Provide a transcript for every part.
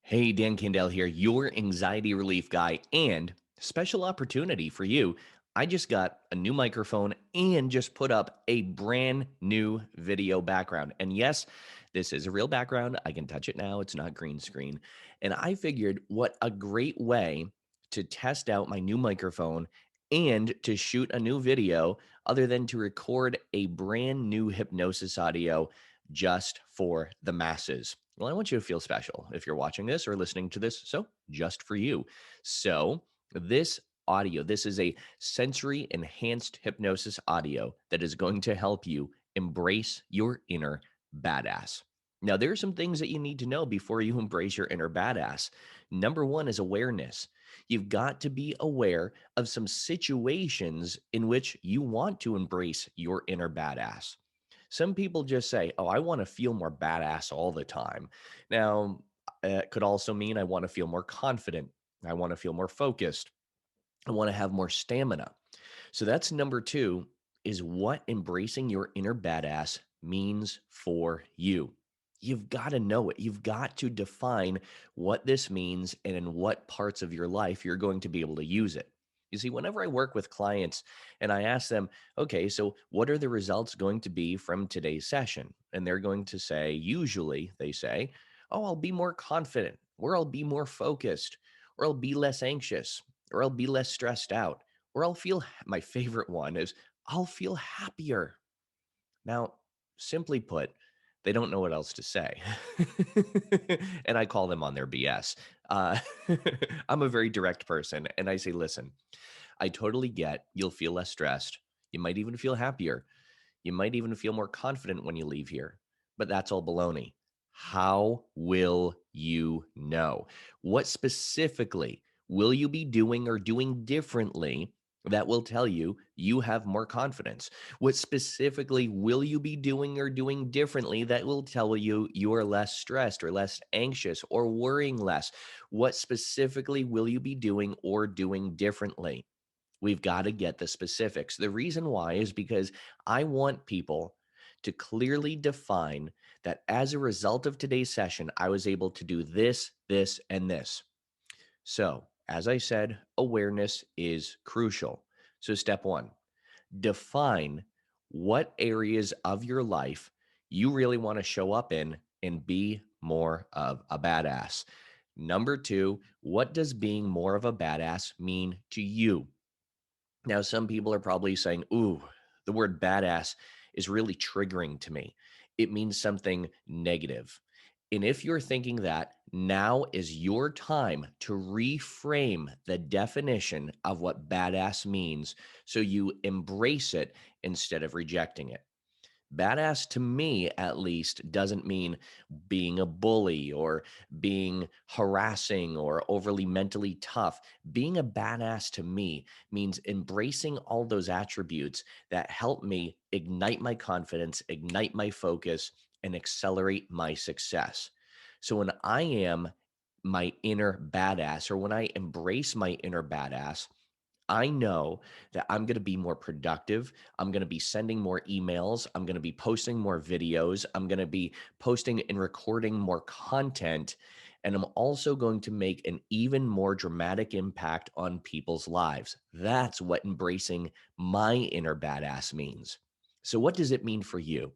Hey, Dan Candell here, your anxiety relief guy, and special opportunity for you. I just got a new microphone and just put up a brand new video background. And yes, this is a real background. I can touch it now. It's not green screen. And I figured what a great way to test out my new microphone and to shoot a new video other than to record a brand new hypnosis audio just for the masses. Well, I want you to feel special if you're watching this or listening to this. So, just for you. So, this audio, this is a sensory enhanced hypnosis audio that is going to help you embrace your inner badass. Now, there are some things that you need to know before you embrace your inner badass. Number one is awareness. You've got to be aware of some situations in which you want to embrace your inner badass. Some people just say, "Oh, I want to feel more badass all the time." Now, it could also mean I want to feel more confident. I want to feel more focused. I want to have more stamina. So that's number two is what embracing your inner badass means for you. You've got to know it. You've got to define what this means and in what parts of your life you're going to be able to use it. You see, whenever I work with clients and I ask them, okay, so what are the results going to be from today's session? And they're going to say, usually they say, oh, I'll be more confident, or I'll be more focused, or I'll be less anxious, or I'll be less stressed out, or I'll feel, my favorite one is, I'll feel happier. Now, simply put, they don't know what else to say. And I call them on their BS. Uh, I'm a very direct person. And I say, listen, I totally get you'll feel less stressed. You might even feel happier. You might even feel more confident when you leave here. But that's all baloney. How will you know? What specifically will you be doing or doing differently that will tell you you have more confidence? What specifically will you be doing or doing differently that will tell you you are less stressed or less anxious or worrying less? What specifically will you be doing or doing differently? We've got to get the specifics. The reason why is because I want people to clearly define that as a result of today's session, I was able to do this, this, and this. So, as I said, awareness is crucial. So, step one, define what areas of your life you really want to show up in and be more of a badass. Number two, what does being more of a badass mean to you? Now, some people are probably saying, ooh, the word badass is really triggering to me. It means something negative. And if you're thinking that, now is your time to reframe the definition of what badass means so you embrace it instead of rejecting it. Badass to me, at least, doesn't mean being a bully or being harassing or overly mentally tough. Being a badass to me means embracing all those attributes that help me ignite my confidence, ignite my focus, and accelerate my success. So when I am my inner badass, or when I embrace my inner badass, I know that I'm going to be more productive. I'm going to be sending more emails. I'm going to be posting more videos. I'm going to be posting and recording more content. And I'm also going to make an even more dramatic impact on people's lives. That's what embracing my inner badass means. So, what does it mean for you?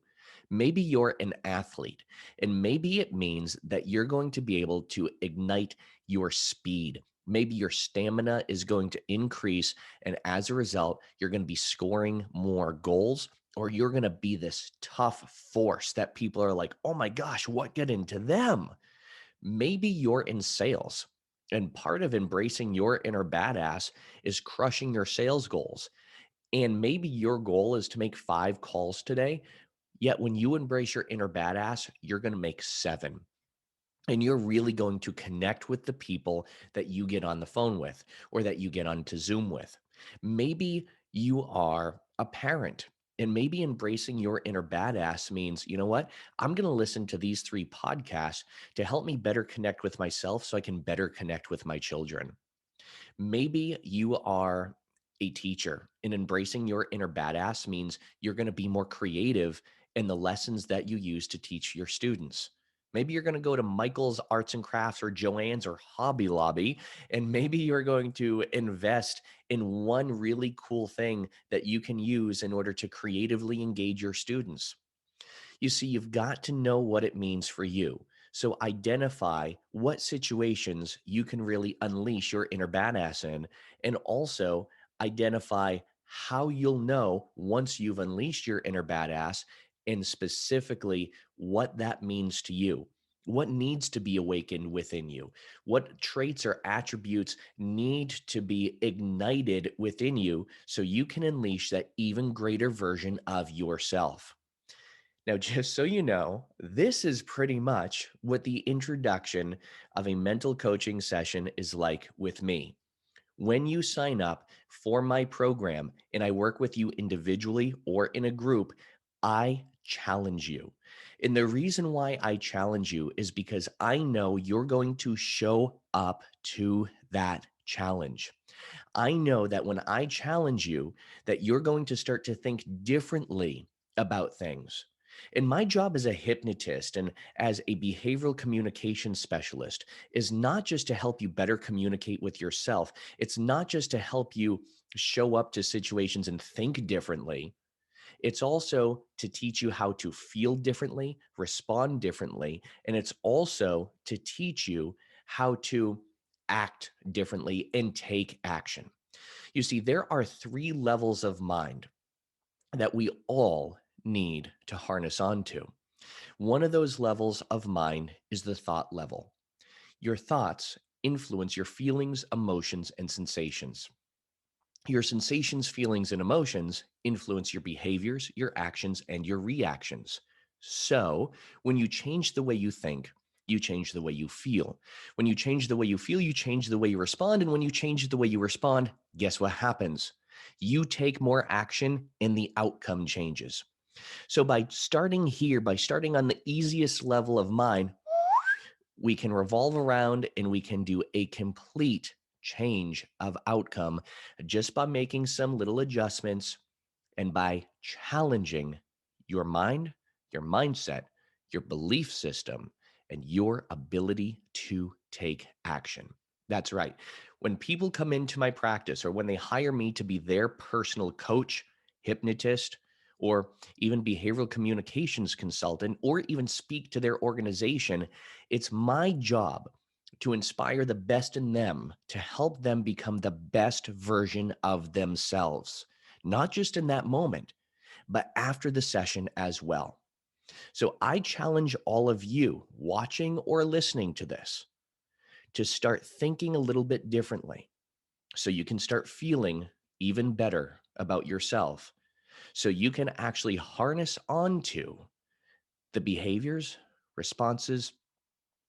Maybe you're an athlete, and maybe it means that you're going to be able to ignite your speed. Maybe your stamina is going to increase. And as a result, you're going to be scoring more goals, or you're going to be this tough force that people are like, oh my gosh, what get into them? Maybe you're in sales. And part of embracing your inner badass is crushing your sales goals. And maybe your goal is to make 5 calls today. Yet when you embrace your inner badass, you're going to make 7. And you're really going to connect with the people that you get on the phone with or that you get onto Zoom with. Maybe you are a parent, and maybe embracing your inner badass means, you know what? I'm going to listen to these 3 podcasts to help me better connect with myself so I can better connect with my children. Maybe you are a teacher, and embracing your inner badass means you're going to be more creative in the lessons that you use to teach your students. Maybe you're going to go to Michael's Arts and Crafts or Joann's or Hobby Lobby, and maybe you're going to invest in one really cool thing that you can use in order to creatively engage your students. You see, you've got to know what it means for you. So identify what situations you can really unleash your inner badass in, and also identify how you'll know once you've unleashed your inner badass and specifically what that means to you. What needs to be awakened within you? What traits or attributes need to be ignited within you so you can unleash that even greater version of yourself? Now, just so you know, this is pretty much what the introduction of a mental coaching session is like with me. When you sign up for my program and I work with you individually or in a group, I challenge you. And the reason why I challenge you is because I know you're going to show up to that challenge. I know that when I challenge you, that you're going to start to think differently about things. And my job as a hypnotist and as a behavioral communication specialist is not just to help you better communicate with yourself. It's not just to help you show up to situations and think differently. It's also to teach you how to feel differently, respond differently, and it's also to teach you how to act differently and take action. You see, there are three levels of mind that we all need to harness onto. One of those levels of mind is the thought level. Your thoughts influence your feelings, emotions, and sensations. Your sensations, feelings, and emotions influence your behaviors, your actions, and your reactions. So, when you change the way you think, you change the way you feel. When you change the way you feel, you change the way you respond. And when you change the way you respond, guess what happens? You take more action and the outcome changes. So, by starting here, by starting on the easiest level of mind, we can revolve around and we can do a complete change of outcome just by making some little adjustments and by challenging your mind, your mindset, your belief system, and your ability to take action. That's right. When people come into my practice or when they hire me to be their personal coach, hypnotist, or even behavioral communications consultant, or even speak to their organization, it's my job to inspire the best in them, to help them become the best version of themselves, not just in that moment, but after the session as well. So I challenge all of you watching or listening to this to start thinking a little bit differently so you can start feeling even better about yourself. So you can actually harness onto the behaviors, responses,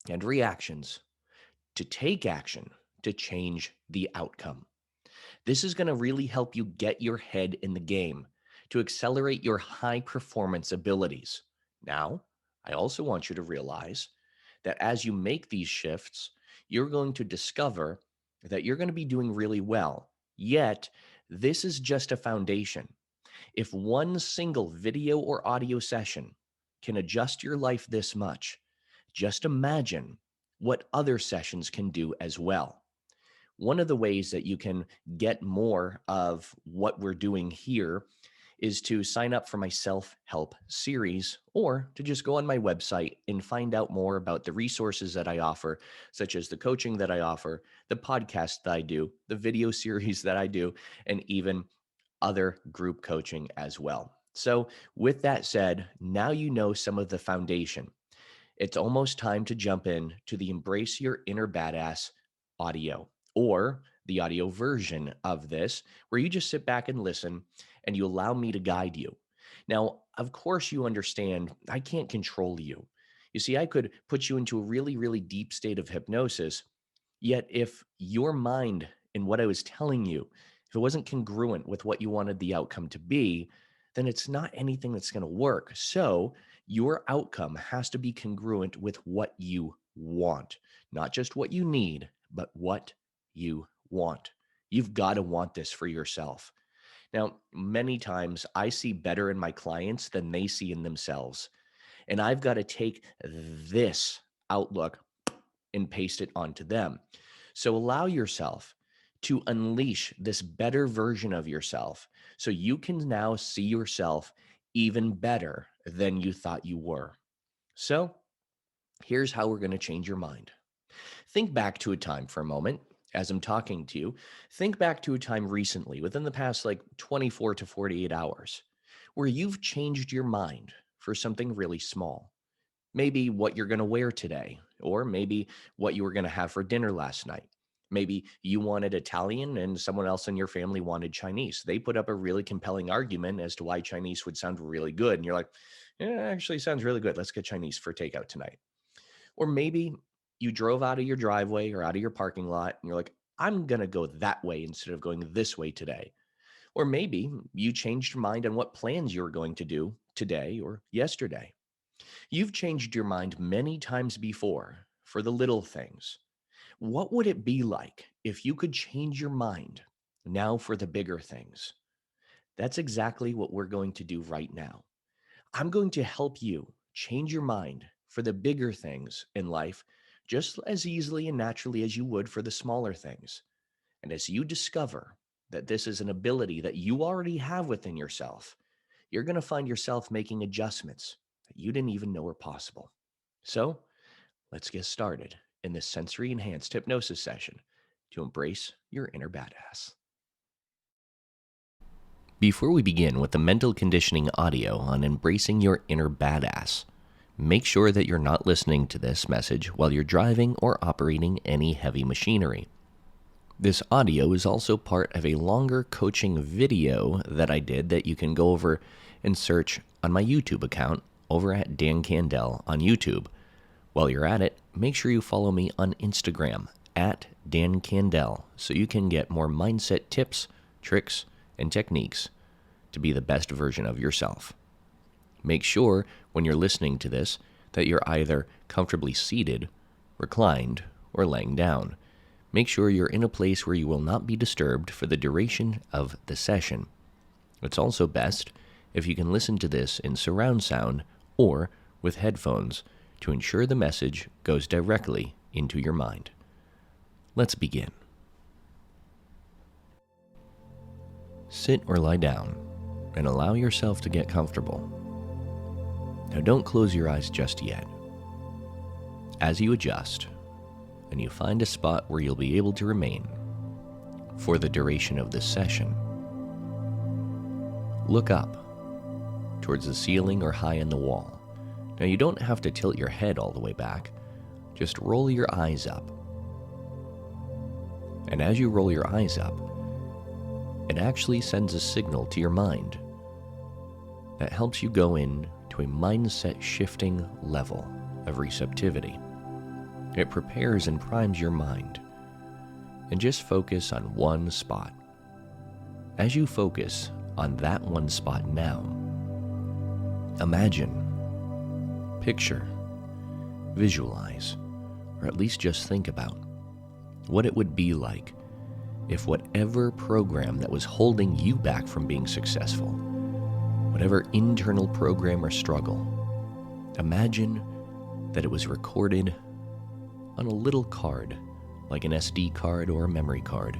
and reactions to take action to change the outcome. This is going to really help you get your head in the game to accelerate your high performance abilities. Now, I also want you to realize that as you make these shifts, you're going to discover that you're going to be doing really well. Yet, this is just a foundation. If one single video or audio session can adjust your life this much, just imagine what other sessions can do as well. One of the ways that you can get more of what we're doing here is to sign up for my self-help series or to just go on my website and find out more about the resources that I offer, such as the coaching that I offer, the podcast that I do, the video series that I do, and even other group coaching as well. So, with that said, now you know some of the foundation. It's almost time to jump in to the Embrace Your Inner Badass audio or the audio version of this, where you just sit back and listen and you allow me to guide you. Now, of course, you understand I can't control you. You see, I could put you into a really, really deep state of hypnosis. Yet, if your mind and what I was telling you, if it wasn't congruent with what you wanted the outcome to be, then it's not anything that's going to work. So, your outcome has to be congruent with what you want, not just what you need, but what you want. You've got to want this for yourself. Now, many times I see better in my clients than they see in themselves. And I've got to take this outlook and paste it onto them. So allow yourself to unleash this better version of yourself so you can now see yourself even better than you thought you were. So here's how we're going to change your mind. Think back to a time for a moment as I'm talking to you. Think back to a time recently within the past 24 to 48 hours where you've changed your mind for something really small. Maybe what you're going to wear today, or maybe what you were going to have for dinner last night. Maybe you wanted Italian and someone else in your family wanted Chinese. They put up a really compelling argument as to why Chinese would sound really good. And you're like, yeah, it actually sounds really good. Let's get Chinese for takeout tonight. Or maybe you drove out of your driveway or out of your parking lot and you're like, I'm going to go that way instead of going this way today. Or maybe you changed your mind on what plans you were going to do today or yesterday. You've changed your mind many times before for the little things. What would it be like if you could change your mind now for the bigger things? That's exactly what we're going to do right now. I'm going to help you change your mind for the bigger things in life just as easily and naturally as you would for the smaller things. And as you discover that this is an ability that you already have within yourself, you're going to find yourself making adjustments that you didn't even know were possible. So let's get started in this sensory enhanced hypnosis session to embrace your inner badass. Before we begin with the mental conditioning audio on embracing your inner badass, make sure that you're not listening to this message while you're driving or operating any heavy machinery. This audio is also part of a longer coaching video that I did that you can go over and search on my YouTube account over at Dan Candell on YouTube. While you're at it, make sure you follow me on Instagram at Dan Candell so you can get more mindset tips, tricks, and techniques to be the best version of yourself. Make sure when you're listening to this that you're either comfortably seated, reclined, or laying down. Make sure you're in a place where you will not be disturbed for the duration of the session. It's also best if you can listen to this in surround sound or with headphones to ensure the message goes directly into your mind. Let's begin. Sit or lie down and allow yourself to get comfortable. Now don't close your eyes just yet. As you adjust and you find a spot where you'll be able to remain for the duration of this session, look up towards the ceiling or high in the wall. Now you don't have to tilt your head all the way back, just roll your eyes up. And as you roll your eyes up, it actually sends a signal to your mind that helps you go in to a mindset shifting level of receptivity. It prepares and primes your mind. And just focus on one spot. As you focus on that one spot now, imagine, picture, visualize, or at least just think about what it would be like if whatever program that was holding you back from being successful, whatever internal program or struggle, imagine that it was recorded on a little card, like an SD card or a memory card.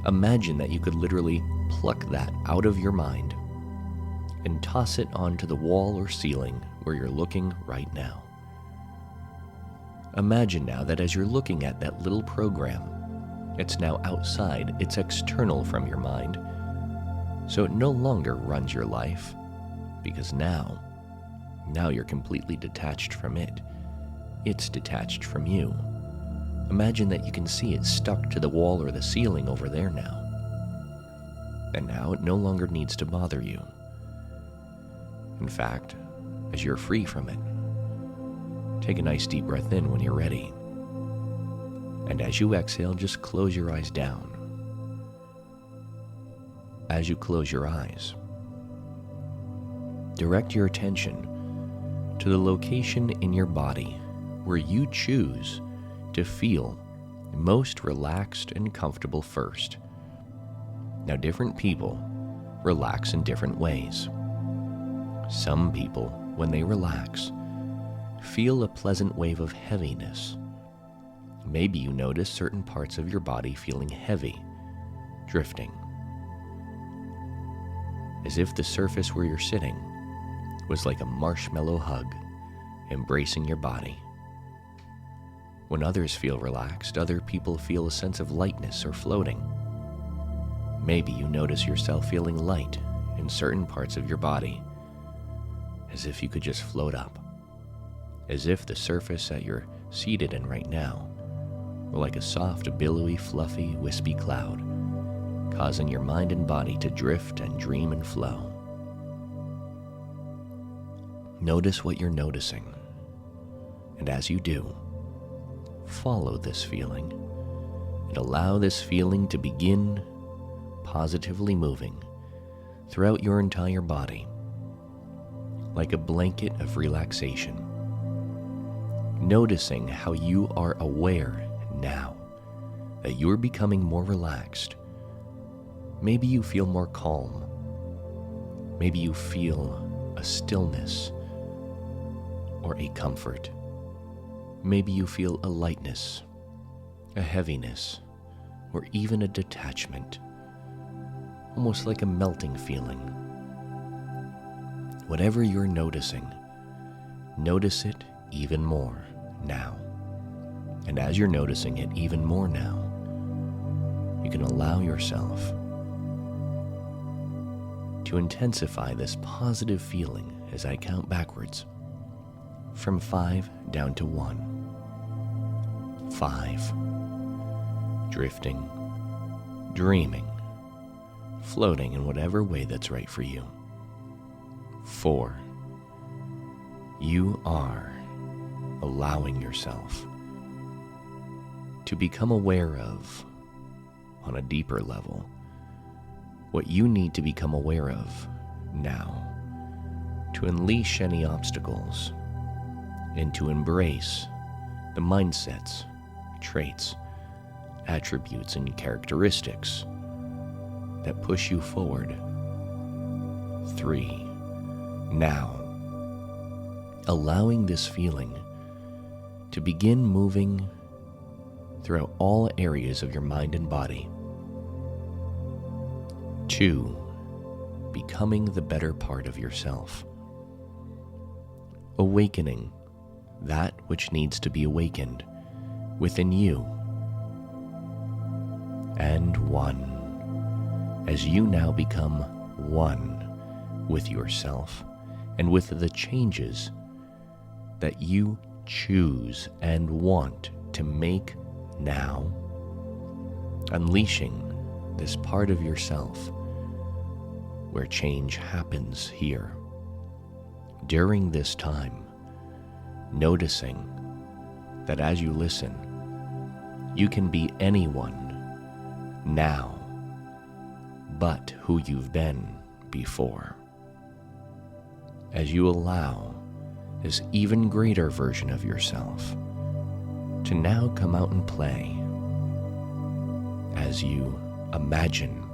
Imagine that you could literally pluck that out of your mind and toss it onto the wall or ceiling where you're looking right now. Imagine now that as you're looking at that little program, it's now outside, it's external from your mind, so it no longer runs your life, because now you're completely detached from it. It's detached from you. Imagine that you can see it stuck to the wall or the ceiling over there now. And now it no longer needs to bother you. In fact, as you're free from it, take a nice deep breath in when you're ready. And as you exhale, just close your eyes down. As you close your eyes, direct your attention to the location in your body where you choose to feel most relaxed and comfortable first. Now, different people relax in different ways. Some people when they relax, feel a pleasant wave of heaviness. Maybe you notice certain parts of your body feeling heavy, drifting, as if the surface where you're sitting was like a marshmallow hug, embracing your body. When others feel relaxed, other people feel a sense of lightness or floating. Maybe you notice yourself feeling light in certain parts of your body, as if you could just float up, as if the surface that you're seated in right now were like a soft, billowy, fluffy, wispy cloud, causing your mind and body to drift and dream and flow. Notice what you're noticing, and as you do, follow this feeling and allow this feeling to begin positively moving throughout your entire body like a blanket of relaxation. Noticing how you are aware now that you're becoming more relaxed. Maybe you feel more calm. Maybe you feel a stillness or a comfort. Maybe you feel a lightness, a heaviness, or even a detachment, almost like a melting feeling. Whatever you're noticing, notice it even more now. And as you're noticing it even more now, you can allow yourself to intensify this positive feeling as I count backwards from 5 down to 1. 5. Drifting, dreaming, floating in whatever way that's right for you. 4. You are allowing yourself to become aware of, on a deeper level, what you need to become aware of now to unleash any obstacles and to embrace the mindsets, traits, attributes, and characteristics that push you forward. 3. Now, allowing this feeling to begin moving throughout all areas of your mind and body. 2. Becoming the better part of yourself. Awakening that which needs to be awakened within you. And 1. As you now become one with yourself and with the changes that you choose and want to make now, unleashing this part of yourself where change happens here. During this time, noticing that as you listen, you can be anyone now but who you've been before. As you allow this even greater version of yourself to now come out and play, as you imagine,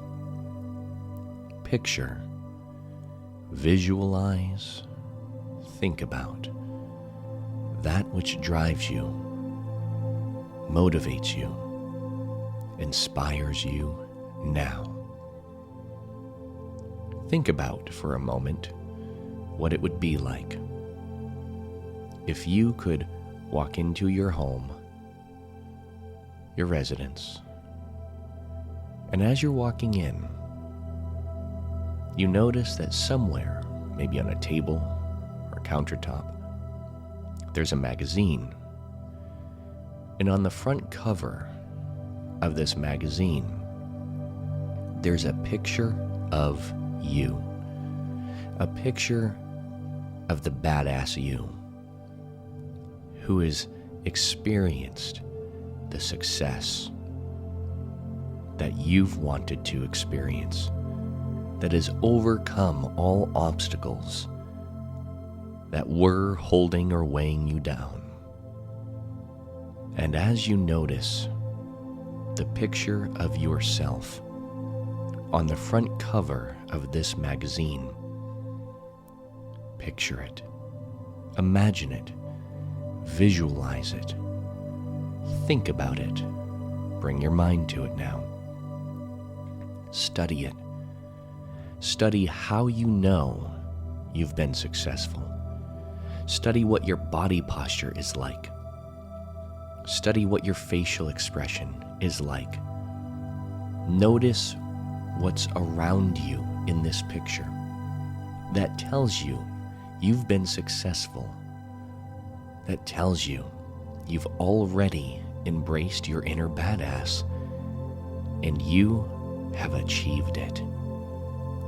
picture, visualize, think about that which drives you, motivates you, inspires you now. Think about for a moment what it would be like if you could walk into your home, your residence, and as you're walking in, you notice that somewhere, maybe on a table or countertop, there's a magazine. And on the front cover of this magazine, there's a picture of you. A picture of the badass you who has experienced the success that you've wanted to experience, that has overcome all obstacles that were holding or weighing you down. And as you notice the picture of yourself on the front cover of this magazine, picture it Imagine it. Visualize it. Think about it. Bring your mind to it now. Study it. Study how you know you've been successful. Study what your body posture is like. Study what your facial expression is like. Notice what's around you in this picture that tells you you've been successful, that tells you you've already embraced your inner badass and you have achieved it.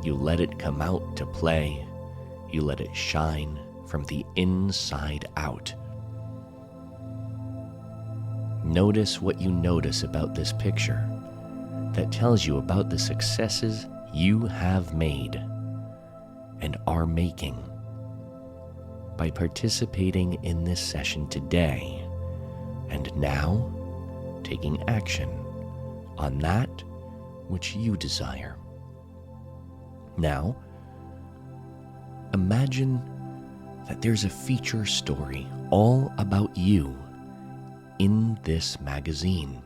You let it come out to play. You let it shine from the inside out. Notice what you notice about this picture that tells you about the successes you have made and are making by participating in this session today, and now taking action on that which you desire. Now, imagine that there's a feature story all about you in this magazine,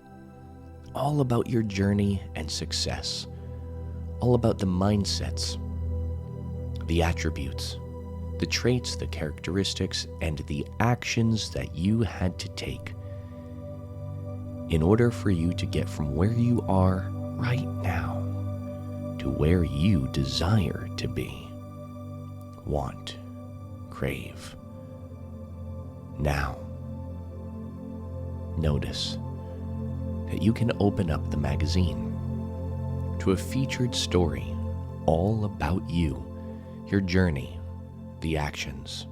all about your journey and success, all about the mindsets, the attributes, the traits, the characteristics, and the actions that you had to take in order for you to get from where you are right now to where you desire to be, want, crave. Now, notice that you can open up the magazine to a featured story all about you, your journey, the actions.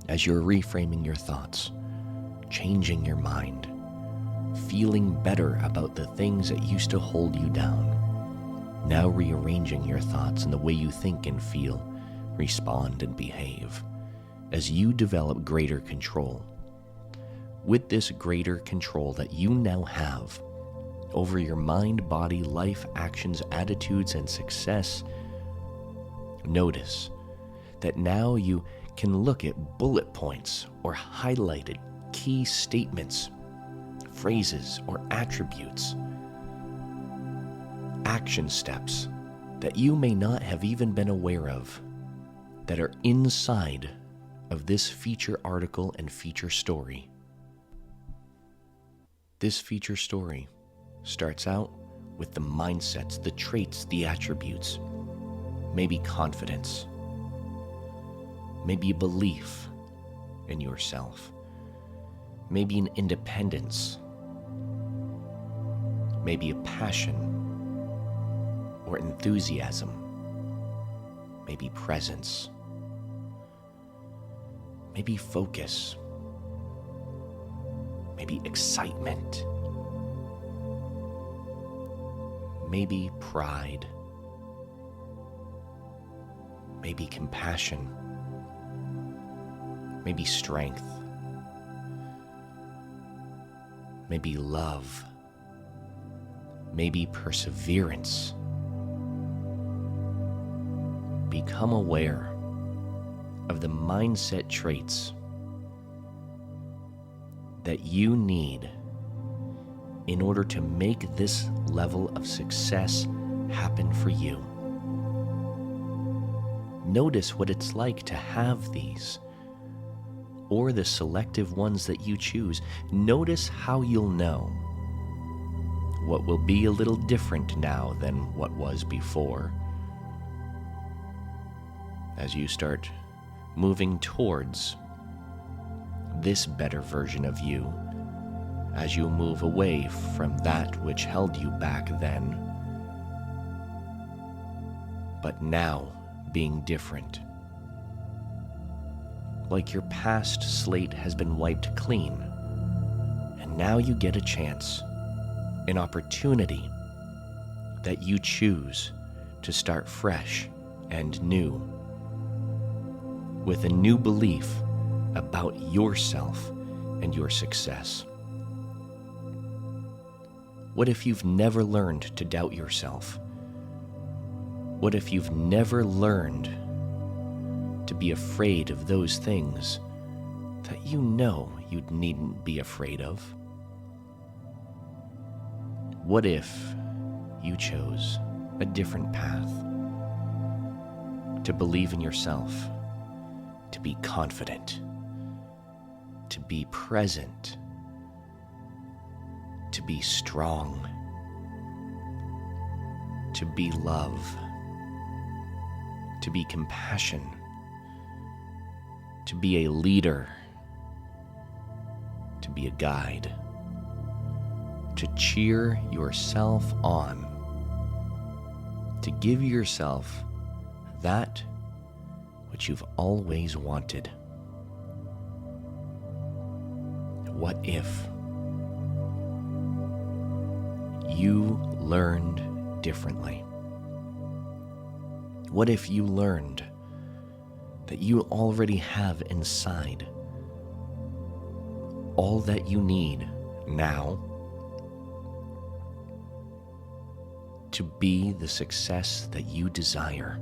As you're reframing your thoughts, changing your mind, feeling better about the things that used to hold you down, now rearranging your thoughts and the way you think and feel, respond and behave, as you develop greater control. With this greater control that you now have over your mind, body, life, actions, attitudes, and success, notice that now you can look at bullet points or highlighted key statements, phrases, or attributes, action steps that you may not have even been aware of that are inside of this feature article and feature story. This feature story starts out with the mindsets, the traits, the attributes, maybe confidence, maybe a belief in yourself, maybe an independence, maybe a passion or enthusiasm, maybe presence, maybe focus, maybe excitement, maybe pride, maybe compassion, maybe strength, maybe love, maybe perseverance. Become aware of the mindset traits that you need in order to make this level of success happen for you. Notice what it's like to have these, or the selective ones that you choose. Notice how you'll know what will be a little different now than what was before, as you start moving towards this better version of you, as you move away from that which held you back then, but now being different. Like your past slate has been wiped clean, and now you get a chance, an opportunity that you choose to start fresh and new, with a new belief about yourself and your success. What if you've never learned to doubt yourself? What if you've never learned to be afraid of those things that you know you needn't be afraid of? What if you chose a different path? To believe in yourself, to be confident, to be present, to be strong, to be love, to be compassion, to be a leader, to be a guide, to cheer yourself on, to give yourself that which you've always wanted. What if you learned differently? What if you learned that you already have inside all that you need now to be the success that you desire,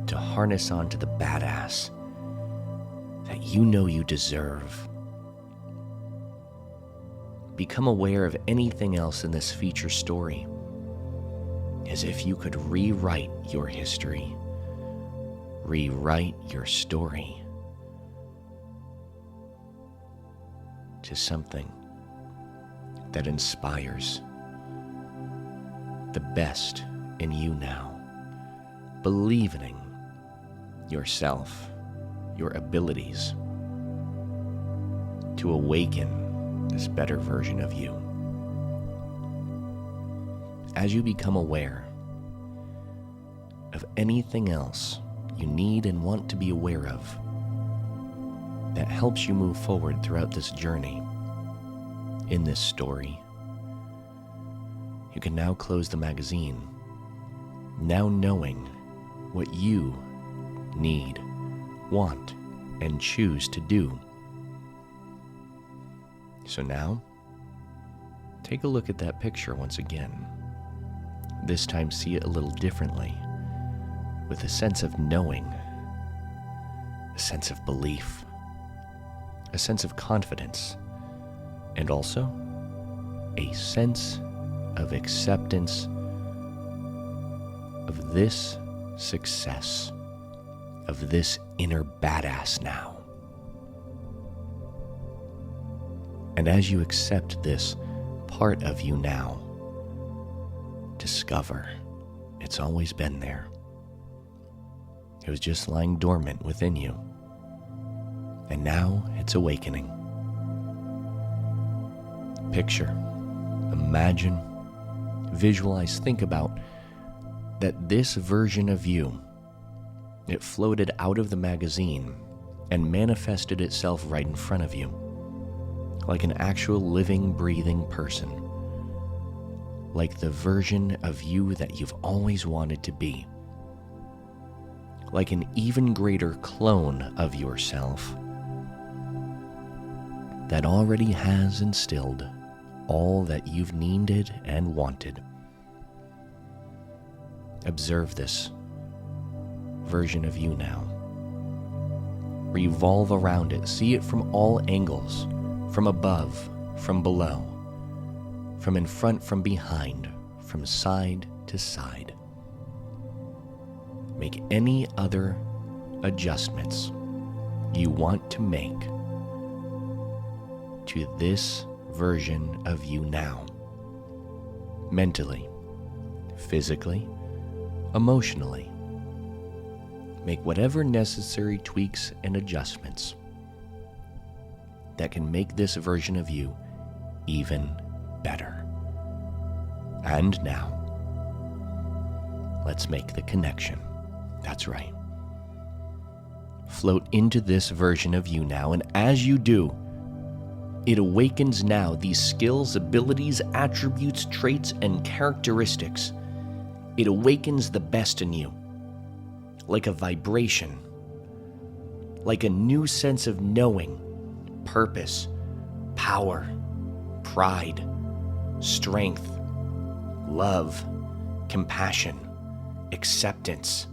to harness onto the badass that you know you deserve? Become aware of anything else in this feature story as if you could rewrite your history, rewrite your story to something that inspires the best in you now, believing in yourself, your abilities to awaken this better version of you. As you become aware of anything else you need and want to be aware of that helps you move forward throughout this journey in this story, you can now close the magazine, now knowing what you need, want, and choose to do. So now, take a look at that picture once again. This time see it a little differently, with a sense of knowing, a sense of belief, a sense of confidence, and also a sense of acceptance of this success, of this inner badass now. And as you accept this part of you now, discover it's always been there. It was just lying dormant within you. And now it's awakening. Picture, imagine, visualize, think about that this version of you, it floated out of the magazine and manifested itself right in front of you, like an actual living, breathing person, like the version of you that you've always wanted to be, like an even greater clone of yourself that already has instilled all that you've needed and wanted. Observe this version of you now. Revolve around it. See it from all angles, from above, from below, from in front, from behind, from side to side. Make any other adjustments you want to make to this version of you now. Mentally, physically, emotionally. Make whatever necessary tweaks and adjustments that can make this version of you even better. And now, let's make the connection. That's right. Float into this version of you now, and as you do, it awakens now these skills, abilities, attributes, traits, and characteristics. It awakens the best in you, like a vibration, like a new sense of knowing, purpose, power, pride, strength, love, compassion, acceptance,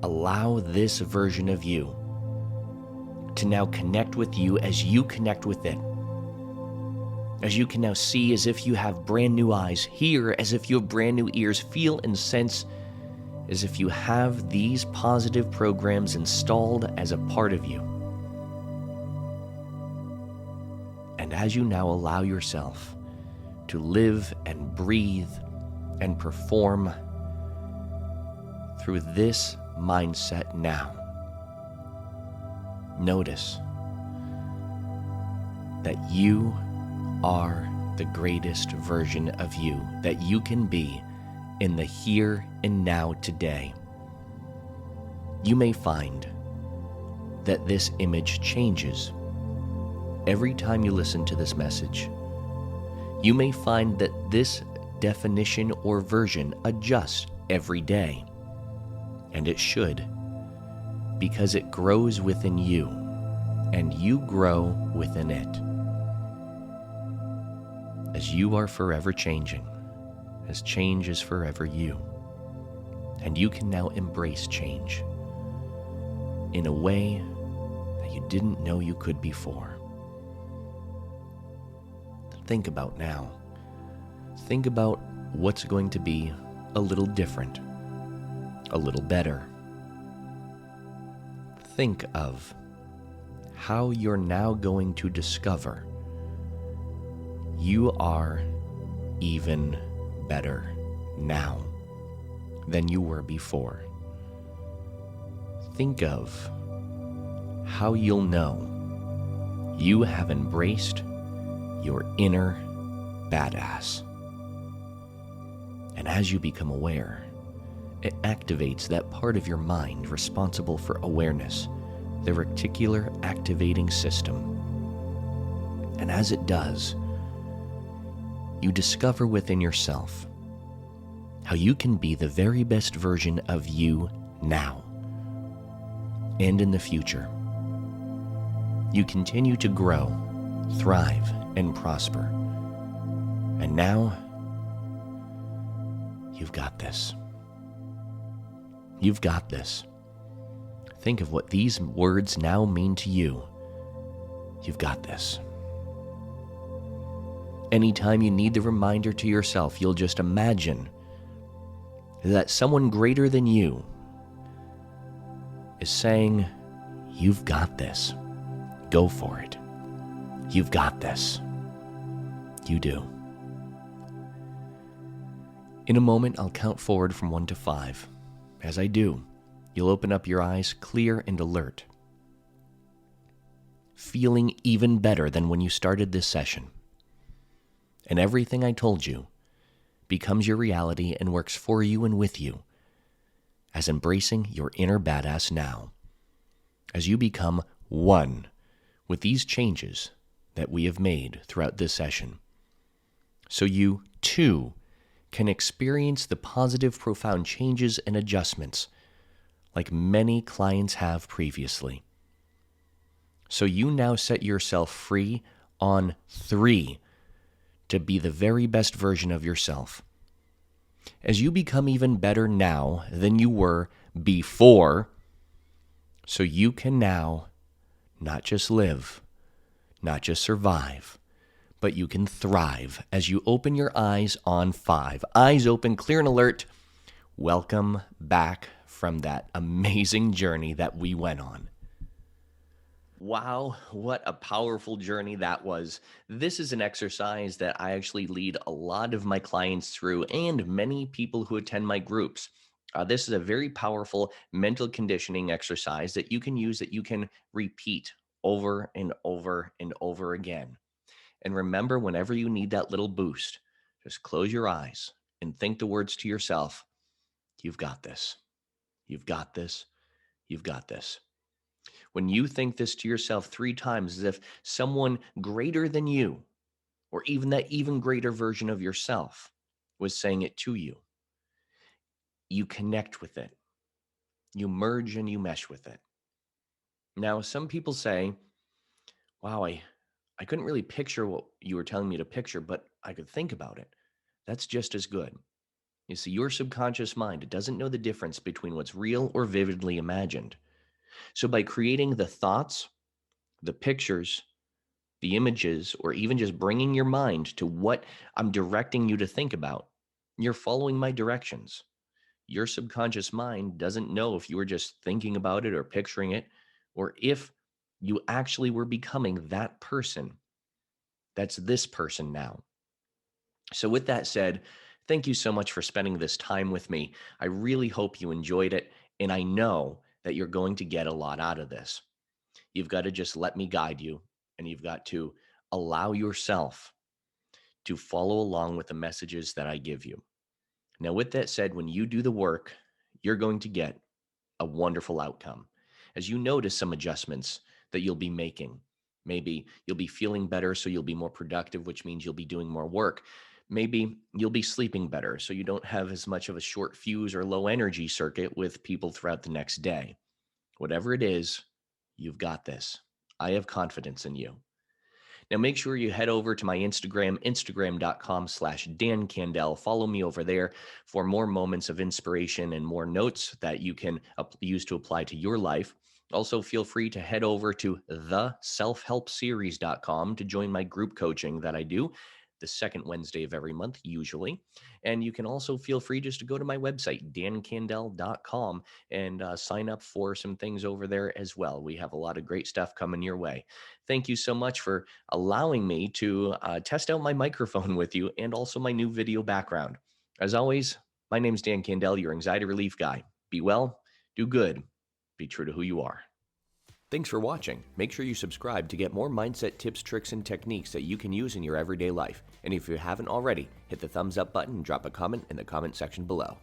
allow this version of you to now connect with you as you connect with it. As you can now see as if you have brand new eyes, hear as if you have brand new ears, feel and sense as if you have these positive programs installed as a part of you. And as you now allow yourself to live and breathe and perform through this mindset now, notice that you are the greatest version of you that you can be in the here and now today. You may find that this image changes every time you listen to this message. You may find that this definition or version adjusts every day. And it should, because it grows within you, and you grow within it. As you are forever changing, as change is forever you. And you can now embrace change in a way that you didn't know you could before. Think about now. Think about what's going to be a little different, a little better. Think of how you're now going to discover you are even better now than you were before. Think of how you'll know you have embraced your inner badass. And as you become aware, it activates that part of your mind responsible for awareness, the reticular activating system. And as it does, you discover within yourself how you can be the very best version of you now and in the future. You continue to grow, thrive, and prosper. And now, you've got this. You've got this. Think of what these words now mean to you. You've got this. Anytime you need the reminder to yourself, you'll just imagine that someone greater than you is saying, you've got this. Go for it. You've got this. You do. In a moment, I'll count forward from 1 to 5. As I do, you'll open up your eyes clear and alert, feeling even better than when you started this session. And everything I told you becomes your reality and works for you and with you as embracing your inner badass now, as you become one with these changes that we have made throughout this session. So you, too, can experience the positive, profound changes and adjustments like many clients have previously. So you now set yourself free on 3 to be the very best version of yourself. As you become even better now than you were before, so you can now not just live, not just survive, but you can thrive as you open your eyes on 5. Eyes open, clear and alert. Welcome back from that amazing journey that we went on. Wow, what a powerful journey that was. This is an exercise that I actually lead a lot of my clients through and many people who attend my groups. This is a very powerful mental conditioning exercise that you can use, that you can repeat over and over and over again. And remember, whenever you need that little boost, just close your eyes and think the words to yourself. You've got this. You've got this. You've got this. When you think this to yourself 3 times, as if someone greater than you, or even that even greater version of yourself, was saying it to you, you connect with it. You merge and you mesh with it. Now, some people say, wow, I couldn't really picture what you were telling me to picture, but I could think about it. That's just as good. You see, your subconscious mind, it doesn't know the difference between what's real or vividly imagined. So by creating the thoughts, the pictures, the images, or even just bringing your mind to what I'm directing you to think about, you're following my directions. Your subconscious mind doesn't know if you were just thinking about it or picturing it, or if you actually were becoming that person. That's this person now. So, with that said, thank you so much for spending this time with me. I really hope you enjoyed it, and I know that you're going to get a lot out of this. You've got to just let me guide you, and you've got to allow yourself to follow along with the messages that I give you. Now, with that said, when you do the work, you're going to get a wonderful outcome. As you notice some adjustments that you'll be making, maybe you'll be feeling better, so you'll be more productive, which means you'll be doing more work. Maybe you'll be sleeping better, so you don't have as much of a short fuse or low energy circuit with people throughout the next day. Whatever it is, you've got this. I have confidence in you. Now, make sure you head over to my Instagram, instagram.com/Dan Candell. Follow me over there for more moments of inspiration and more notes that you can use to apply to your life. Also, feel free to head over to theselfhelpseries.com to join my group coaching that I do the second Wednesday of every month, usually. And you can also feel free just to go to my website, dancandell.com, and sign up for some things over there as well. We have a lot of great stuff coming your way. Thank you so much for allowing me to test out my microphone with you and also my new video background. As always, my name is Dan Candell, your anxiety relief guy. Be well, do good, be true to who you are. Thanks for watching. Make sure you subscribe to get more mindset tips, tricks, and techniques that you can use in your everyday life. And if you haven't already, hit the thumbs up button and drop a comment in the comment section below.